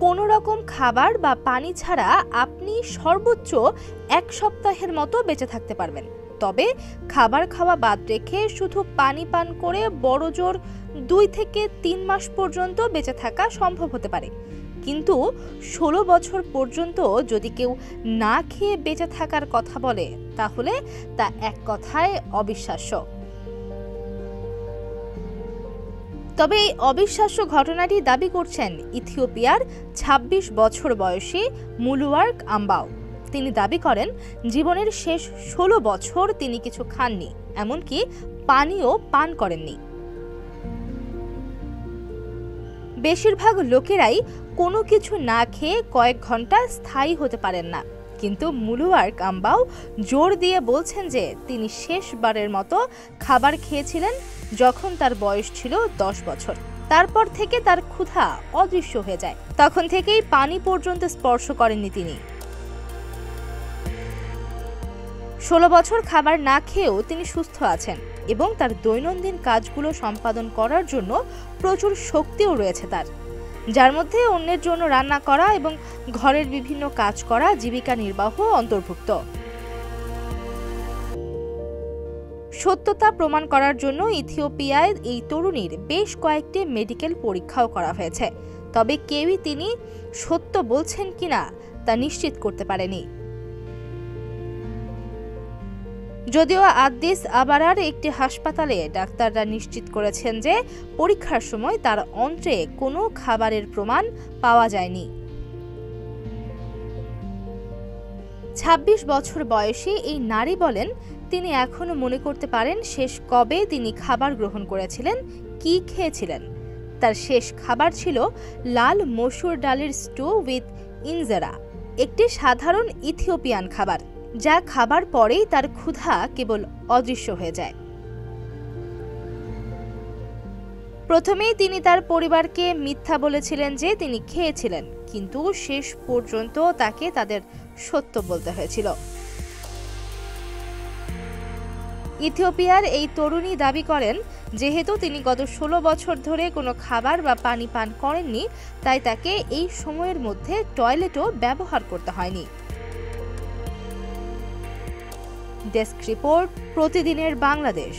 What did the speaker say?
কোনো রকম খাবার বা পানি ছাড়া আপনি সর্বোচ্চ 1 সপ্তাহের মতো বেঁচে থাকতে পারবেন। তবে খাবার খাওয়া বাদ রেখে শুধু পানি পান করে বড়জোর 2 থেকে 3 মাস পর্যন্ত বেঁচে থাকা সম্ভব হতে পারে। কিন্তু 16 বছর পর্যন্ত যদি কেউ না খেয়ে বেঁচে থাকার কথা বলে, তাহলে তা এক কথায় অবিশ্বাস্য। তবে এই অবিশ্বাস্য ঘটনাটি দাবি করছেন ইথিওপিয়ার 26 বছর বয়সী মুলওয়ার্ক আম্বাও। তিনি দাবি করেন জীবনের শেষ 16 বছর তিনি কিছু খাননি, এমনকি পানিও পান করেননি। বেশিরভাগ লোকেরাই কোনো কিছু না খেয়ে কয়েক ঘন্টা স্থায়ী হতে পারেন না, কিন্তু মুলওয়ার্ক আম্বাও জোর দিয়ে বলছেন যে তিনি শেষবারের মতো খাবার খেয়েছিলেন যখন তার বয়স ছিল 10 বছর। তারপর থেকে তার ক্ষুধা অদৃশ্য হয়ে যায়। তখন থেকেই পানি পর্যন্ত স্পর্শ করেননি তিনি। 16 বছর খাবার না খেয়েও তিনি সুস্থ আছেন এবং তার দৈনন্দিন কাজগুলো সম্পাদন করার জন্য প্রচুর শক্তিও রয়েছে তার, যার মধ্যে অন্যের জন্য রান্না করা এবং ঘরের বিভিন্ন কাজ করা, জীবিকা নির্বাহ অন্তর্ভুক্ত। সত্যতা প্রমাণ করার জন্য ইথিওপিয়ায় এই তরুণীর বেশ কয়েকটি মেডিকেল পরীক্ষাও করা হয়েছে, তবে কেউই তিনি সত্য বলছেন কিনা তা নিশ্চিত করতে পারেনি। যদিও আদ্দিস আবারার একটি হাসপাতালে ডাক্তাররা নিশ্চিত করেছেন যে পরীক্ষার সময় তার অন্ত্রে কোনো খাবারের প্রমাণ পাওয়া যায়নি। 26 বছর বয়সী এই নারী বলেন তিনি এখনো মনে করতে পারেন শেষ কবে তিনি খাবার গ্রহণ করেছিলেন, কি খেয়েছিলেন। তার শেষ খাবার ছিল লাল মসুর ডালের স্টু উইথ ইনজেরা, একটি সাধারণ ইথিওপিয়ান খাবার, যা খাবার পরেই তার ক্ষুধা কেবল অদৃশ্য হয়ে যায়। প্রথমেই তিনি তার পরিবারকে মিথ্যা বলেছিলেন যে তিনি খেয়েছিলেন, কিন্তু শেষ পর্যন্ত তাকে তাদের সত্য বলতে হয়েছিল। ইথিওপিয়ার এই তরুণী দাবি করেন যেহেতু তিনি গত 16 বছর ধরে কোনো খাবার বা পানি পান করেননি, তাই তাকে এই সময়ের মধ্যে টয়লেটও ব্যবহার করতে হয়নি। ডেস্ক রিপোর্ট, প্রতিদিনের বাংলাদেশ।